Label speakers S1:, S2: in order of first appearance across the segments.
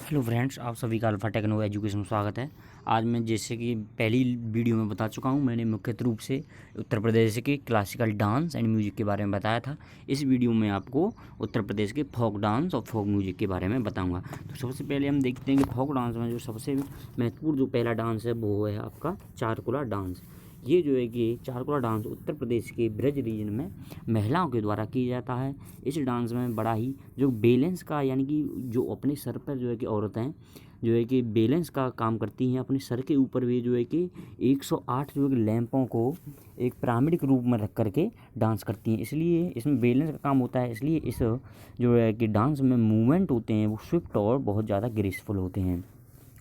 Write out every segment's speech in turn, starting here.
S1: Hello friends, आप सभी का अल्फा टेक्नो एजुकेशन में स्वागत है। आज मैं जैसे कि पहली वीडियो में बता चुका हूं, मैंने मुख्य रूप से उत्तर प्रदेश के क्लासिकल डांस एंड म्यूजिक के बारे में बताया था। इस वीडियो में आपको उत्तर प्रदेश के फोक डांस और फोक म्यूजिक के बारे में बताऊंगा। तो सबसे पहले हम देखते हैं कि फोक डांस में जो सबसे महत्वपूर्ण जो पहला डांस है वो है आपका चारकुला डांस। ये जो है कि चारकुला डांस उत्तर प्रदेश के ब्रज रीजन में महिलाओं के द्वारा किया जाता है। इस डांस में बड़ा ही जो बैलेंस का, यानी कि जो अपने सर पर जो है कि औरतें जो है कि बैलेंस का काम करती हैं, अपने सर के ऊपर भी जो है कि 108 जो है कि लैंपों को एक पिरामिड रूप में रख करके डांस करती हैं। इसलिए इसमें बैलेंस का काम होता है, इसलिए इस जो है कि डांस में मूवमेंट होते हैं वो स्विफ्ट और बहुत ज़्यादा ग्रेसफुल होते हैं।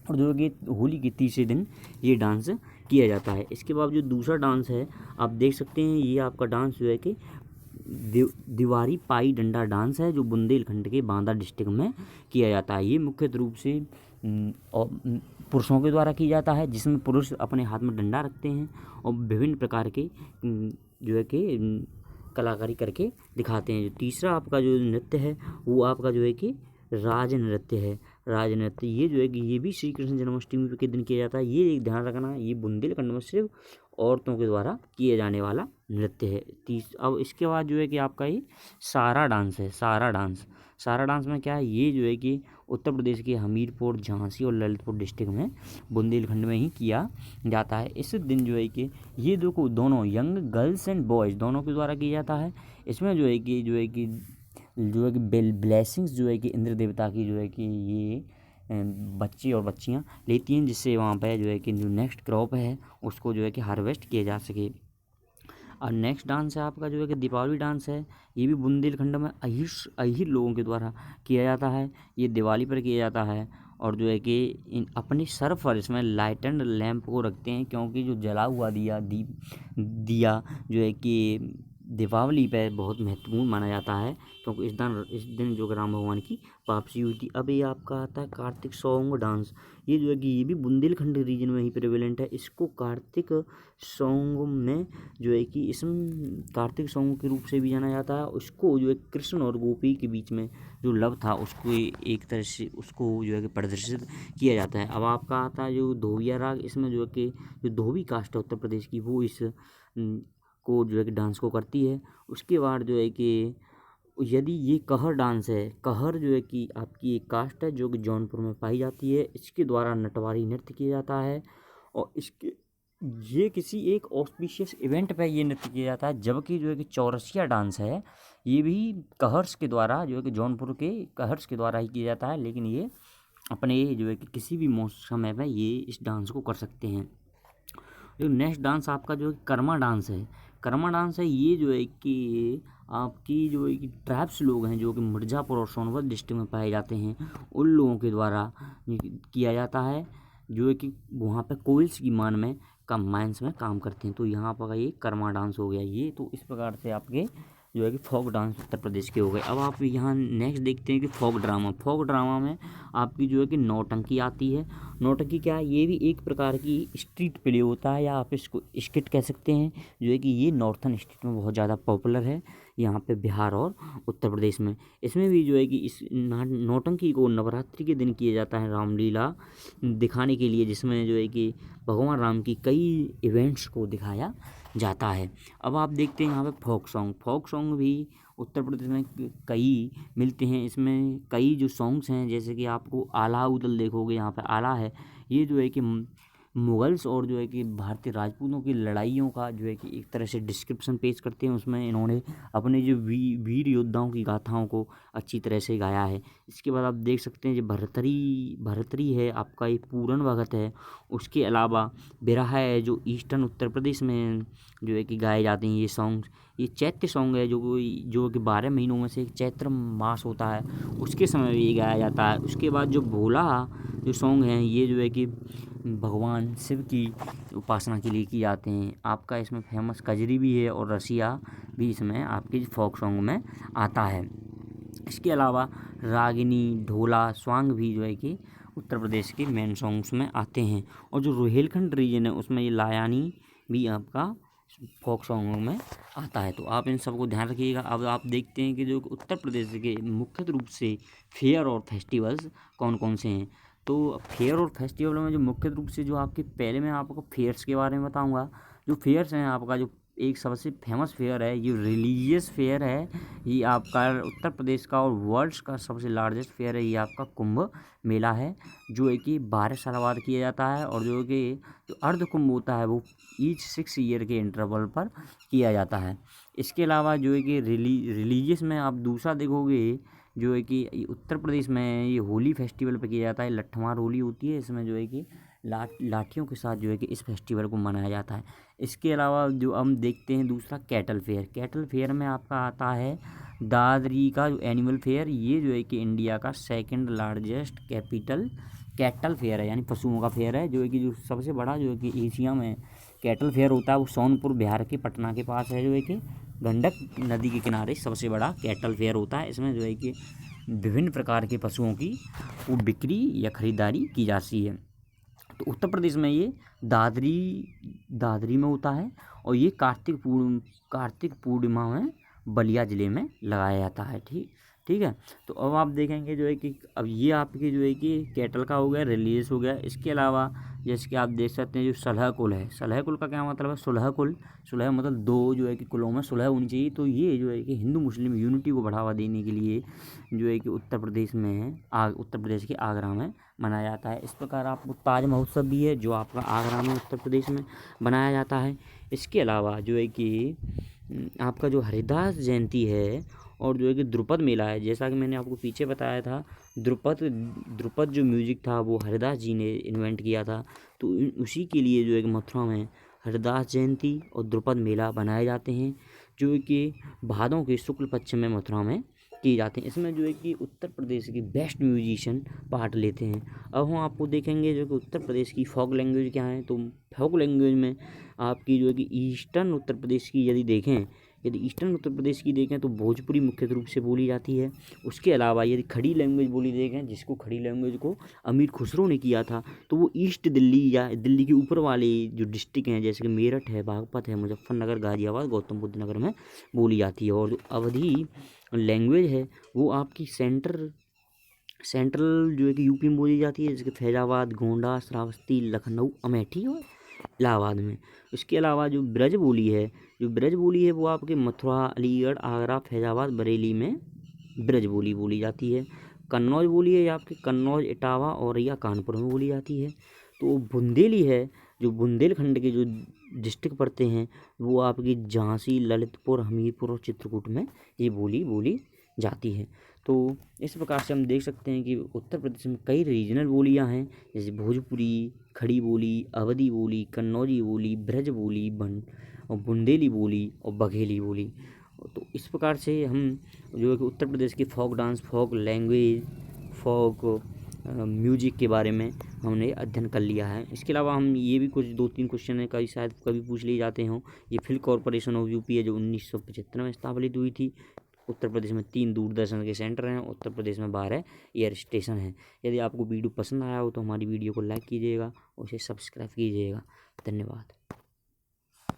S1: और जो कि होली के तीसरे दिन ये डांस किया जाता है। इसके बाद जो दूसरा डांस है आप देख सकते हैं, ये आपका डांस जो है कि दिवारी पाई डंडा डांस है, जो बुंदेलखंड के बांदा डिस्ट्रिक्ट में किया जाता है। ये मुख्य रूप से पुरुषों के द्वारा किया जाता है, जिसमें पुरुष अपने हाथ में डंडा रखते हैं और विभिन्न प्रकार के जो है कि कलाकारी करके दिखाते हैं। जो तीसरा आपका जो नृत्य है वो आपका जो है कि राज नृत्य है। राज नृत्य ये जो है कि ये भी श्री कृष्ण जन्माष्टमी के दिन किया जाता है। ये एक ध्यान रखना, ये बुंदेलखंड में सिर्फ औरतों के द्वारा किए जाने वाला नृत्य है। अब इसके बाद जो है कि आपका ये सारा डांस है। सारा डांस में क्या है, ये जो है कि उत्तर प्रदेश के हमीरपुर, झांसी और ललितपुर डिस्ट्रिक्ट में बुंदेलखंड में ही किया जाता है। इस दिन जो है कि ये दोनों यंग गर्ल्स एंड बॉयज़ दोनों के द्वारा किया जाता है। इसमें जो है कि ब्लेसिंग्स जो है कि इंद्र देवता की जो है कि ये बच्चे और बच्चियां लेती हैं, जिससे वहाँ पे जो है कि जो नेक्स्ट क्रॉप है उसको जो है कि हार्वेस्ट किया जा सके। और नेक्स्ट डांस है आपका जो है कि दीपावली डांस है। ये भी बुंदेलखंड में अहीर लोगों के द्वारा किया जाता है। ये दिवाली पर किया जाता है और जो है कि अपने सर पर इसमें लाइट एंड लैंप को रखते हैं, क्योंकि जो जला हुआ दिया जो है कि दीपावली पे बहुत महत्वपूर्ण माना जाता है, क्योंकि इस दिन जो राम भगवान की वापसी हुई थी। अब ये आपका आता है कार्तिक सॉन्ग डांस। ये जो है कि ये भी बुंदेलखंड रीजन में ही प्रेवेलेंट है। इसको कार्तिक सॉन्ग में जो है कि इसमें कार्तिक सॉन्ग के रूप से भी जाना जाता है। उसको जो है कृष्ण और गोपी के बीच में जो लव था उसको एक तरह से उसको जो है कि प्रदर्शित किया जाता है। अब आपका आता है जो धोबिया राग। इसमें जो है कि जो धोबी कास्ट है उत्तर प्रदेश की, वो इस को जो है कि डांस को करती है। उसके बाद जो है कि यदि ये कहर डांस है, कहर जो है कि आपकी एक कास्ट है जो कि जौनपुर में पाई जाती है। इसके द्वारा नटवारी नृत्य किया जाता है और ये किसी एक ऑस्पिशियस इवेंट पे ये नृत्य किया जाता है। जबकि जो है कि चौरसिया डांस है, ये भी कहर्स के द्वारा जो है कि जौनपुर के कहर्स के द्वारा ही किया जाता है, लेकिन ये अपने जो है कि किसी भी मौसम में ये इस डांस को कर सकते हैं। जो नेक्स्ट डांस आपका जो है कर्मा डांस है। कर्मा डांस है, ये जो है कि आपकी जो है कि ट्राइब्स लोग हैं जो कि मिर्ज़ापुर और सोनभद्र डिस्ट्रिक्ट में पाए जाते हैं, उन लोगों के द्वारा किया जाता है, जो है कि वहाँ पे कोयल्स की माइंस में काम करते हैं। तो यहाँ पर ये कर्मा डांस हो गया। ये तो इस प्रकार से आपके जो है कि फोक डांस उत्तर प्रदेश के हो गए। अब आप यहाँ नेक्स्ट देखते हैं कि फोक ड्रामा में आपकी जो है कि नौटंकी आती है। नौटंकी क्या है, ये भी एक प्रकार की स्ट्रीट प्ले होता है, या आप इसको स्किट कह सकते हैं, जो है कि ये नॉर्थन स्टेट में बहुत ज़्यादा पॉपुलर है, यहाँ पे बिहार और उत्तर प्रदेश में। इसमें भी जो है कि इस नौटंकी को नवरात्रि के दिन किया जाता है, रामलीला दिखाने के लिए, जिसमें जो है कि भगवान राम की कई इवेंट्स को दिखाया जाता है। अब आप देखते हैं यहाँ पे फोक सॉन्ग भी उत्तर प्रदेश में कई मिलते हैं। इसमें कई जो सॉन्ग्स हैं, जैसे कि आपको आला उदल देखोगे, यहाँ पे आला है। ये जो है कि मुगल्स और जो है कि भारतीय राजपूतों की लड़ाइयों का जो है कि एक तरह से डिस्क्रिप्शन पेश करते हैं। उसमें इन्होंने अपने जो वीर योद्धाओं की गाथाओं को अच्छी तरह से गाया है। इसके बाद आप देख सकते हैं जो भरतरी है आपका, एक पूरन भगत है। उसके अलावा बिरहा है, जो ईस्टर्न उत्तर प्रदेश में जो है कि गाए जाते हैं ये सॉन्ग्स। ये चैत्र सॉन्ग है, जो कि 12 महीनों में से एक चैत्र मास होता है, उसके समय भी ये गाया जाता है। उसके बाद जो भोला जो सॉन्ग हैं, ये जो है कि भगवान शिव की उपासना के लिए किए जाते हैं। आपका इसमें फेमस कजरी भी है और रसिया भी इसमें आपके फोक सॉन्ग में आता है। इसके अलावा रागिनी, ढोला, स्वांग भी जो है कि उत्तर प्रदेश के मेन सॉन्ग्स में आते हैं। और जो रोहेलखंड रीजन है उसमें ये लायानी भी आपका फोक सॉन्गों में आता है। तो आप इन सबको ध्यान रखिएगा। अब आप देखते हैं कि जो उत्तर प्रदेश के मुख्य रूप से फेयर और फेस्टिवल्स कौन कौन से हैं। तो फेयर और फेस्टिवल में जो मुख्य रूप से जो आपके, पहले मैं आपको फेयर्स के बारे में बताऊंगा। जो फेयर्स हैं आपका, जो एक सबसे फेमस फेयर है, ये रिलीजियस फेयर है, ये आपका उत्तर प्रदेश का और वर्ल्ड का सबसे लार्जेस्ट फेयर है, ये आपका कुंभ मेला है, जो है कि 12 साल बाद किया जाता है। और जो कि जो अर्ध कुंभ होता है वो ईच 6 ईयर के इंटरवल पर किया जाता है। इसके अलावा जो है कि रिलीजियस में आप दूसरा देखोगे, जो है कि उत्तर प्रदेश में ये होली फेस्टिवल पे किया जाता है। लट्ठमार होली होती है, इसमें जो है कि लाठियों के साथ जो है कि इस फेस्टिवल को मनाया जाता है। इसके अलावा जो हम देखते हैं दूसरा कैटल फेयर। कैटल फेयर में आपका आता है दादरी का जो एनिमल फेयर, ये जो है कि इंडिया का सेकंड लार्जेस्ट कैटल फेयर है, यानी पशुओं का फेयर है। जो है कि जो सबसे बड़ा जो है कि एशिया में कैटल फेयर होता है वो सोनपुर बिहार के पटना के पास है, जो है कि गंडक नदी के किनारे सबसे बड़ा कैटल फेयर होता है। इसमें जो है कि विभिन्न प्रकार के पशुओं की वो बिक्री या खरीदारी की जाती है। तो उत्तर प्रदेश में ये दादरी में होता है, और ये कार्तिक पूर्णिमा में बलिया ज़िले में लगाया जाता है। ठीक है। तो अब आप देखेंगे जो है कि अब ये आपके जो है कि कैटल का हो गया, रिलीज हो गया। इसके अलावा जैसे कि आप देख सकते हैं जो सलह कुल है। सलह कुल का क्या मतलब है? सुलह कुल, सुलह मतलब दो जो है कि कुलों में सुलह होनी चाहिए। तो ये जो है कि हिंदू मुस्लिम यूनिटी को बढ़ावा देने के लिए जो है कि उत्तर प्रदेश के आगरा में मनाया जाता है। इस प्रकार आपको ताज महोत्सव भी है, जो आपका आगरा में उत्तर प्रदेश में बनाया जाता है। इसके अलावा जो है कि आपका जो हरिदास जयंती है, और जो है कि द्रुपद मेला है। जैसा कि मैंने आपको पीछे बताया था, द्रुपद जो म्यूजिक था वो हरिदास जी ने इन्वेंट किया था। तो उसी के लिए जो है कि मथुरा में हरिदास जयंती और द्रुपद मेला बनाए जाते हैं, जो है कि भादों के शुक्ल पक्ष में मथुरा में किए जाते हैं। इसमें जो है कि उत्तर प्रदेश के बेस्ट म्यूजिशियन पार्ट लेते हैं। अब हम आपको देखेंगे जो कि उत्तर प्रदेश की फोक लैंग्वेज क्या है। तो फोक लैंग्वेज में आपकी जो है कि ईस्टर्न उत्तर प्रदेश की यदि ईस्टर्न उत्तर प्रदेश की देखें तो भोजपुरी मुख्य रूप से बोली जाती है। उसके अलावा यदि खड़ी लैंग्वेज बोली देखें, जिसको खड़ी लैंग्वेज को अमीर खुसरो ने किया था, तो वो ईस्ट दिल्ली या दिल्ली के ऊपर वाले जो डिस्ट्रिक्ट हैं, जैसे कि मेरठ है, बागपत है, मुजफ्फरनगर, गाजियाबाद, गौतम बुद्ध नगर में बोली जाती है। और जो अवधी लैंग्वेज है वो आपकी सेंट्रल जो है कि यूपी में बोली जाती है, जैसे कि फैजाबाद, गोंडा, श्रावस्ती, लखनऊ, अमेठी और इलाहाबाद में। उसके अलावा जो ब्रज बोली है वो आपके मथुरा, अलीगढ़, आगरा, फैजाबाद, बरेली में ब्रज बोली बोली जाती है। कन्नौज बोली है ये आपके कन्नौज, इटावा, औरैया, कानपुर में बोली जाती है। तो बुंदेली है, जो बुंदेलखंड के जो डिस्ट्रिक्ट पड़ते हैं वो आपकी झांसी, ललितपुर, हमीरपुर और चित्रकूट में ये बोली जाती है। तो इस प्रकार से हम देख सकते हैं कि उत्तर प्रदेश में कई रीजनल बोलियां हैं, जैसे भोजपुरी, खड़ी बोली, अवधी बोली, कन्नौजी बोली, ब्रज बोली, और बुंदेली बोली और बघेली बोली। तो इस प्रकार से हम जो है कि उत्तर प्रदेश के फोक डांस, फोक लैंग्वेज, फोक म्यूजिक के बारे में हमने अध्ययन कर लिया है। इसके अलावा हम ये भी कुछ 2-3 क्वेश्चन है कई शायद कभी पूछ लिए जाते हों। ये फिल्म कॉरपोरेशन ऑफ यूपी है, जो 1975 में स्थापित हुई थी। उत्तर प्रदेश में 3 दूरदर्शन के सेंटर हैं, उत्तर प्रदेश में 12 एयर स्टेशन हैं। यदि आपको वीडियो पसंद आया हो तो हमारी वीडियो को लाइक कीजिएगा और उसे सब्सक्राइब कीजिएगा। धन्यवाद।